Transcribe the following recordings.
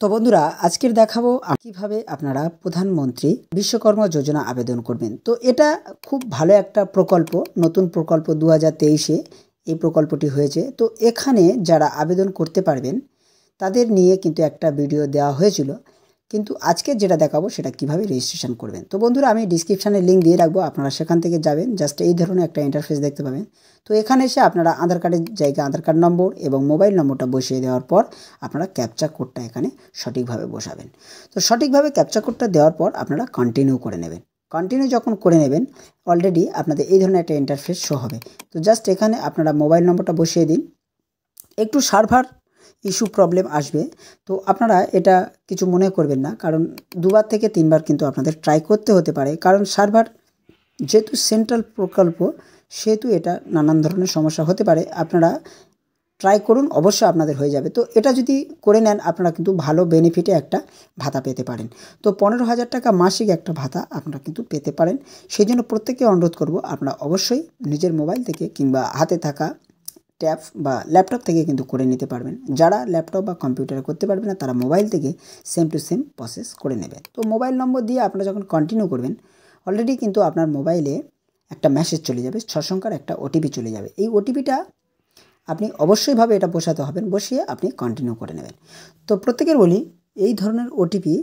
তো বন্ধুরা আজকের দেখাবো কিভাবে আপনারা প্রধানমন্ত্রী বিশ্বকর্মা যোজনা আবেদন করবেন। তো এটা খুব ভালো একটা প্রকল্প, নতুন প্রকল্প 2023-এ এই প্রকল্পটি হয়েছে। তো এখানে যারা আবেদন করতে পারবেন তাদের নিয়ে কিন্তু একটা ভিডিও দেওয়া হয়েছিল, কিন্তু আজকে যেটা দেখাবো সেটা কিভাবে রেজিস্ট্রেশন করবেন। তো বন্ধুরা আমি ডিসক্রিপশানে লিঙ্ক দিয়ে রাখবো, আপনারা সেখান থেকে যাবেন, জাস্ট এই ধরনের একটা ইন্টারফেস দেখতে পাবেন। তো এখানে এসে আপনারা আধার কার্ডের জায়গায় আধার কার্ড নম্বর এবং মোবাইল নম্বরটা বসিয়ে দেওয়ার পর আপনারা ক্যাপচা কোডটা এখানে সঠিকভাবে বসাবেন। তো সঠিকভাবে ক্যাপচা কোডটা দেওয়ার পর আপনারা কন্টিনিউ করে নেবেন। কন্টিনিউ যখন করে নেবেন অলরেডি আপনাদের এই ধরনের একটা ইন্টারফেস শো হবে। তো জাস্ট এখানে আপনারা মোবাইল নম্বরটা বসিয়ে দিন। একটু সার্ভার ইস্যু প্রবলেম আসবে, তো আপনারা এটা কিছু মনে করবেন না, কারণ দুবার থেকে তিনবার কিন্তু আপনাদের ট্রাই করতে হতে পারে, কারণ সার্ভার যেহেতু সেন্ট্রাল প্রকল্প সেহেতু এটা নানান ধরনের সমস্যা হতে পারে। আপনারা ট্রাই করুন, অবশ্যই আপনাদের হয়ে যাবে। তো এটা যদি করে নেন আপনারা কিন্তু ভালো বেনিফিটে একটা ভাতা পেতে পারেন। তো 15,000 টাকা মাসিক একটা ভাতা আপনারা কিন্তু পেতে পারেন। সেই জন্য প্রত্যেককে অনুরোধ করব আপনারা অবশ্যই নিজের মোবাইল থেকে কিংবা হাতে থাকা ট্যাব বা ল্যাপটপ থেকে কিন্তু করে নিতে পারবেন। যারা ল্যাপটপ বা কম্পিউটারে করতে পারবেন না তারা মোবাইল থেকে সেম টু সেম প্রসেস করে নেবেন। তো মোবাইল নম্বর দিয়ে আপনারা যখন কন্টিনিউ করবেন অলরেডি কিন্তু আপনার মোবাইলে একটা মেসেজ চলে যাবে, 6 সংখ্যার একটা ওটিপি চলে যাবে। এই ওটিপিটা আপনি অবশ্যইভাবে এটা বসাতে হবেন, বসিয়ে আপনি কন্টিনিউ করে নেবেন। তো প্রত্যেকের বলি এই ধরনের ওটিপি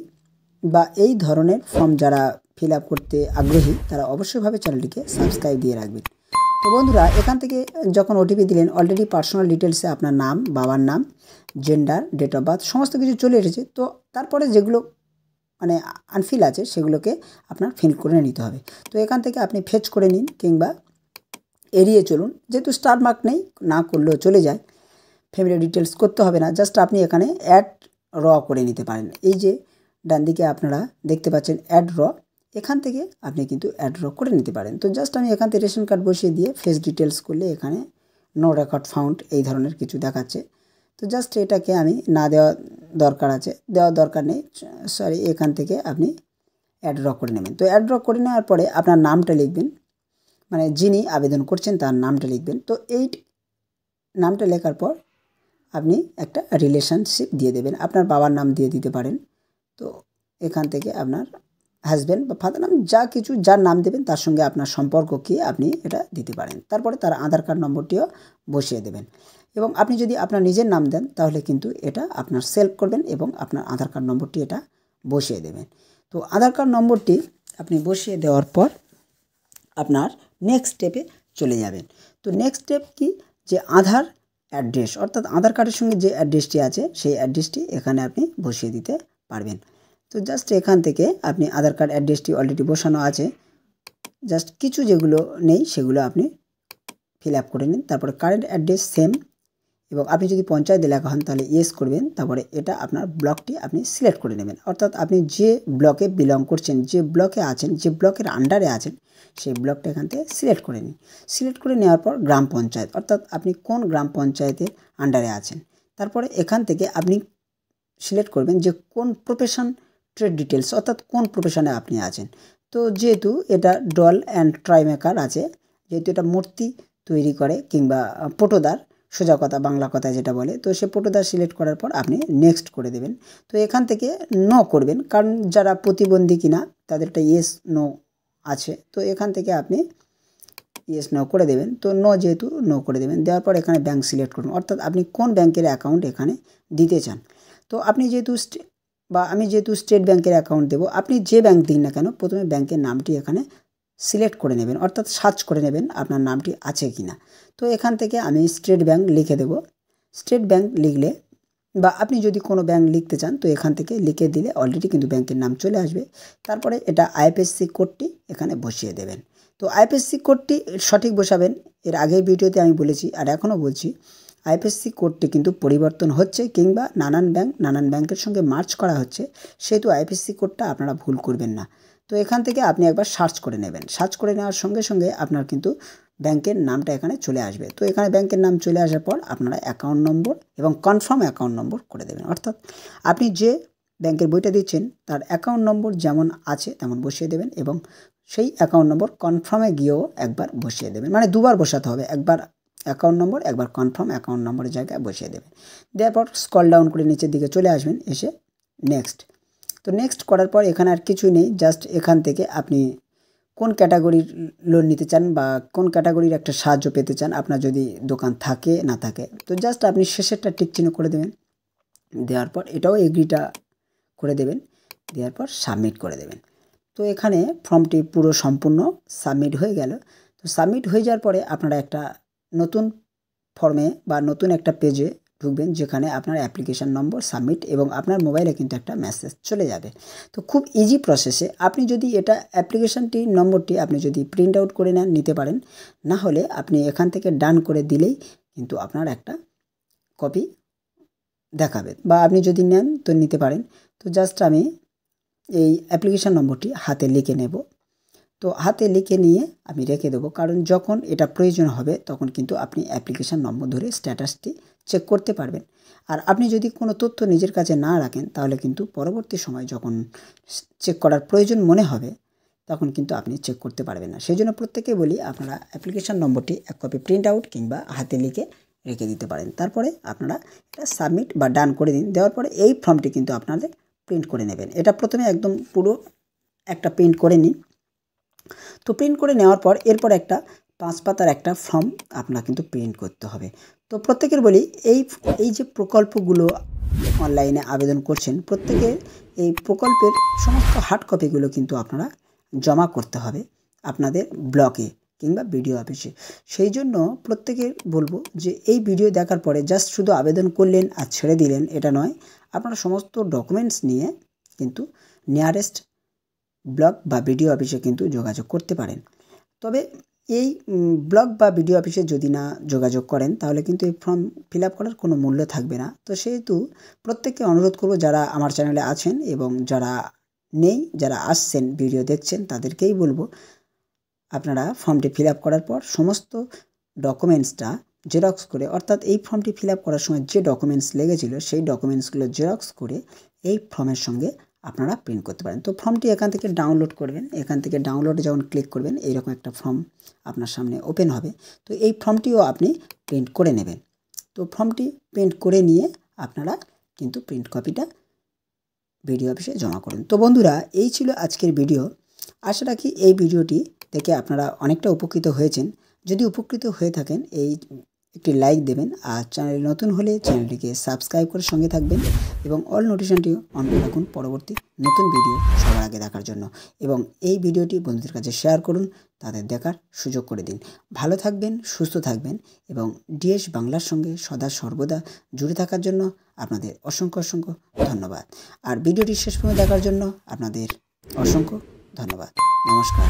বা এই ধরনের ফর্ম যারা ফিল আপ করতে আগ্রহী তারা অবশ্যইভাবে চ্যানেলটিকে সাবস্ক্রাইব দিয়ে রাখবেন। তো বন্ধুরা এখান থেকে যখন ওটিপি দিলেন অলরেডি পার্সোনাল ডিটেলসে আপনার নাম, বাবার নাম, জেন্ডার, ডেট অফ বার্থ সমস্ত কিছু চলে এসেছে। তো তারপরে যেগুলো মানে আনফিল আছে সেগুলোকে আপনার ফিল করে নিতে হবে। তো এখান থেকে আপনি ফেচ করে নিন কিংবা এড়িয়ে চলুন, যেহেতু স্টার মার্ক নেই না করলেও চলে যায়। ফ্যামিলি ডিটেলস করতে হবে না, জাস্ট আপনি এখানে অ্যাড র করে নিতে পারেন। এই যে ডান দিকে আপনারা দেখতে পাচ্ছেন অ্যাড র, এখান থেকে আপনি কিন্তু অ্যাড র করে নিতে পারেন। তো জাস্ট আমি এখান থেকে রেশন কার্ড বসিয়ে দিয়ে ফেস ডিটেলস করলে এখানে নো রেকর্ড ফাউন্ড এই ধরনের কিছু দেখাচ্ছে। তো জাস্ট এটাকে আমি না দেওয়া দরকার আছে, দেওয়ার দরকার নেই, সরি। এখান থেকে আপনি অ্যাড র করে নেবেন। তো অ্যাড র করে নেওয়ার পরে আপনার নামটা লিখবেন, মানে যিনি আবেদন করছেন তার নামটা লিখবেন। তো এই নামটা লেখার পর আপনি একটা রিলেশনশিপ দিয়ে দেবেন, আপনার বাবার নাম দিয়ে দিতে পারেন। তো এখান থেকে আপনার হাজব্যান্ড বা ফাদার নাম যা কিছু যার নাম দেবেন তার সঙ্গে আপনার সম্পর্ক কী আপনি এটা দিতে পারেন। তারপরে তার আধার কার্ড নম্বরটিও বসিয়ে দেবেন। এবং আপনি যদি আপনার নিজের নাম দেন তাহলে কিন্তু এটা আপনার সেলফ করবেন এবং আপনার আধার কার্ড নম্বরটি এটা বসিয়ে দেবেন। তো আধার কার্ড নম্বরটি আপনি বসিয়ে দেওয়ার পর আপনার নেক্সট স্টেপে চলে যাবেন। তো নেক্সট স্টেপ কি, যে আধার অ্যাড্রেস, অর্থাৎ আধার কার্ডের সঙ্গে যে অ্যাড্রেসটি আছে সেই অ্যাড্রেসটি এখানে আপনি বসিয়ে দিতে পারবেন। তো জাস্ট এখান থেকে আপনি আধার কার্ড অ্যাড্রেসটি অলরেডি বসানো আছে, জাস্ট কিছু যেগুলো নেই সেগুলো আপনি ফিল আপ করে নিন। তারপরে কারেন্ট অ্যাড্রেস সেম, এবং আপনি যদি পঞ্চায়েত এলাকা হন তাহলে ইয়েস করবেন। তারপরে এটা আপনার ব্লকটি আপনি সিলেক্ট করে নেবেন, অর্থাৎ আপনি যে ব্লকে বিলং করছেন, যে ব্লকে আছেন, যে ব্লকের আন্ডারে আছেন সেই ব্লকটা এখান থেকে সিলেক্ট করে নিন। সিলেক্ট করে নেওয়ার পর গ্রাম পঞ্চায়েত, অর্থাৎ আপনি কোন গ্রাম পঞ্চায়েতের আন্ডারে আছেন। তারপরে এখান থেকে আপনি সিলেক্ট করবেন যে কোন প্রফেশন, ট্রেড ডিটেলস, অর্থাৎ কোন প্রফেশনে আপনি আছেন। তো যেহেতু এটা ডল অ্যান্ড ট্রাই মেকার আছে, যেহেতু এটা মূর্তি তৈরি করে কিংবা পটোদার, সোজা কথা বাংলা কথায় যেটা বলে, তো সে পটোদার সিলেক্ট করার পর আপনি নেক্সট করে দেবেন। তো এখান থেকে নো করবেন, কারণ যারা প্রতিবন্ধী কিনা তাদেরটা ইয়েস নো আছে, তো এখান থেকে আপনি ইয়েস নো করে দেবেন। তো নো যেহেতু নো করে দেবেন, দেওয়ার পর এখানে ব্যাঙ্ক সিলেক্ট করুন, অর্থাৎ আপনি কোন ব্যাংকের অ্যাকাউন্ট এখানে দিতে চান। তো আপনি যেহেতু আমি যেহেতু স্টেট ব্যাংকের অ্যাকাউন্ট দেবো, আপনি যে ব্যাংক দিন না কেন প্রথমে ব্যাংকের নামটি এখানে সিলেক্ট করে নেবেন, অর্থাৎ সার্চ করে নেবেন আপনার নামটি আছে কি না। তো এখান থেকে আমি স্টেট ব্যাংক লিখে দেব। স্টেট ব্যাংক লিখলে বা আপনি যদি কোনো ব্যাংক লিখতে চান তো এখান থেকে লিখে দিলে অলরেডি কিন্তু ব্যাংকের নাম চলে আসবে। তারপরে এটা আইএফএসসি কোডটি এখানে বসিয়ে দেবেন। তো আইএফএসসি কোডটি সঠিক বসাবেন, এর আগের ভিডিওতে আমি বলেছি আর এখনও বলছি। আইএফএসসি কোডটি কিন্তু পরিবর্তন হচ্ছে কিংবা নানান ব্যাংকের সঙ্গে মার্চ করা হচ্ছে, সেহেতু আইএফএসসি কোডটা আপনারা ভুল করবেন না। তো এখান থেকে আপনি একবার সার্চ করে নেবেন, সার্চ করে নেওয়ার সঙ্গে সঙ্গে আপনার কিন্তু ব্যাংকের নামটা এখানে চলে আসবে। তো এখানে ব্যাংকের নাম চলে আসার পর আপনারা অ্যাকাউন্ট নম্বর এবং কনফার্ম অ্যাকাউন্ট নম্বর করে দেবেন, অর্থাৎ আপনি যে ব্যাংকের বইটা দিচ্ছেন তার অ্যাকাউন্ট নম্বর যেমন আছে তেমন বসিয়ে দেবেন এবং সেই অ্যাকাউন্ট নম্বর কনফার্মে গিয়েও একবার বসিয়ে দেবেন, মানে দুবার বসাতে হবে, একবার অ্যাকাউন্ট নম্বর একবার কনফার্ম অ্যাকাউন্ট নম্বরের জায়গায় বসিয়ে দেবেন। দেওয়ার পর স্ক্রল ডাউন করে নিচের দিকে চলে আসবেন, এসে নেক্সট। তো নেক্সট করার পর এখানে আর কিছুই নেই, জাস্ট এখান থেকে আপনি কোন ক্যাটাগরির লোন নিতে চান বা কোন ক্যাটাগরির একটা সাহায্য পেতে চান, আপনার যদি দোকান থাকে না থাকে, তো জাস্ট আপনি শেষেরটা টিক চিহ্ন করে দেবেন। দেওয়ার পর এটাও এগ্রিটা করে দেবেন, দেওয়ার পর সাবমিট করে দেবেন। তো এখানে ফর্মটি পুরো সম্পূর্ণ সাবমিট হয়ে গেল। তো সাবমিট হয়ে যাওয়ার পরে আপনারা একটা নতুন ফর্মে বা নতুন একটা পেজে ঢুকবেন, যেখানে আপনার অ্যাপ্লিকেশান নম্বর সাবমিট এবং আপনার মোবাইলে কিন্তু একটা মেসেজ চলে যাবে। তো খুব ইজি প্রসেসে আপনি যদি এটা অ্যাপ্লিকেশানটি নম্বরটি আপনি যদি প্রিন্ট আউট করে নেন নিতে পারেন, না হলে আপনি এখান থেকে ডান করে দিলেই কিন্তু আপনার একটা কপি দেখাবে, বা আপনি যদি নেন তো নিতে পারেন। তো জাস্ট আমি এই অ্যাপ্লিকেশান নম্বরটি হাতে লিখে নেব। তো হাতে লিখে নিয়ে আমি রেখে দেবো, কারণ যখন এটা প্রয়োজন হবে তখন কিন্তু আপনি অ্যাপ্লিকেশান নম্বর ধরে স্ট্যাটাসটি চেক করতে পারবেন। আর আপনি যদি কোনো তথ্য নিজের কাছে না রাখেন, তাহলে কিন্তু পরবর্তী সময় যখন চেক করার প্রয়োজন মনে হবে তখন কিন্তু আপনি চেক করতে পারবেন না। সেই জন্য প্রত্যেকে বলি, আপনারা অ্যাপ্লিকেশান নম্বরটি এক কপি প্রিন্ট আউট কিংবা হাতে লিখে রেখে দিতে পারেন। তারপরে আপনারা এটা সাবমিট বা ডান করে দিন। দেওয়ার পরে এই ফর্মটি কিন্তু আপনাদের প্রিন্ট করে নেবেন। এটা প্রথমে একদম পুরো একটা প্রিন্ট করে নিন। তো প্রিন্ট করে নেওয়ার পর এরপর একটা 5 পাতার একটা ফর্ম আপনার কিন্তু প্রিন্ট করতে হবে। তো প্রত্যেকের বলি, এই যে প্রকল্পগুলো অনলাইনে আবেদন করছেন, প্রত্যেকের এই প্রকল্পের সমস্ত হার্ড কপিগুলো কিন্তু আপনারা জমা করতে হবে আপনাদের ব্লকে কিংবা বিডিও অফিসে। সেই জন্য প্রত্যেকের বলবো যে এই ভিডিও দেখার পরে জাস্ট শুধু আবেদন করলেন আর ছেড়ে দিলেন, এটা নয়। আপনারা সমস্ত ডকুমেন্টস নিয়ে কিন্তু নিয়ারেস্ট ব্লক বা বিডিও অফিসে কিন্তু যোগাযোগ করতে পারেন। তবে এই ব্লক বা বিডিও অফিসে যদি না যোগাযোগ করেন, তাহলে কিন্তু এই ফর্ম ফিল আপ করার কোনো মূল্য থাকবে না। তো সেহেতু প্রত্যেককে অনুরোধ করব, যারা আমার চ্যানেলে আছেন এবং যারা নেই, যারা আসছেন ভিডিও দেখছেন, তাদেরকেই বলবো আপনারা ফর্মটি ফিল আপ করার পর সমস্ত ডকুমেন্টসটা জেরক্স করে, অর্থাৎ এই ফর্মটি ফিল আপ করার সময় যে ডকুমেন্টস লেগেছিল সেই ডকুমেন্টসগুলো জেরক্স করে এই ফর্মের সঙ্গে আপনারা প্রিন্ট করতে পারেন। তো ফর্মটি এখান থেকে ডাউনলোড করবেন। এখান থেকে ডাউনলোডে যখন ক্লিক করবেন, এইরকম একটা ফর্ম আপনার সামনে ওপেন হবে। তো এই ফর্মটিও আপনি প্রিন্ট করে নেবেন। তো ফর্মটি প্রিন্ট করে নিয়ে আপনারা কিন্তু প্রিন্ট কপিটা বিডিও অফিসে জমা করুন। তো বন্ধুরা, এই ছিল আজকের ভিডিও। আশা রাখি এই ভিডিওটি দেখে আপনারা অনেকটা উপকৃত হয়েছেন। যদি উপকৃত হয়ে থাকেন, একটি লাইক দেবেন, আর চ্যানেলে নতুন হলে চ্যানেলটিকে সাবস্ক্রাইব করে সঙ্গে থাকবেন এবং অল নোটিফিকেশনটি অন করে রাখুন পরবর্তী নতুন ভিডিও সবার আগে দেখার জন্য। এবং এই ভিডিওটি বন্ধুদের কাছে শেয়ার করুন, তাদের দেখার সুযোগ করে দিন। ভালো থাকবেন, সুস্থ থাকবেন এবং ডিএস বাংলার সঙ্গে সদা সর্বদা জুড়ে থাকার জন্য আপনাদের অসংখ্য অসংখ্য ধন্যবাদ। আর ভিডিওটি শেষ পর্যন্ত দেখার জন্য আপনাদের অসংখ্য ধন্যবাদ। নমস্কার।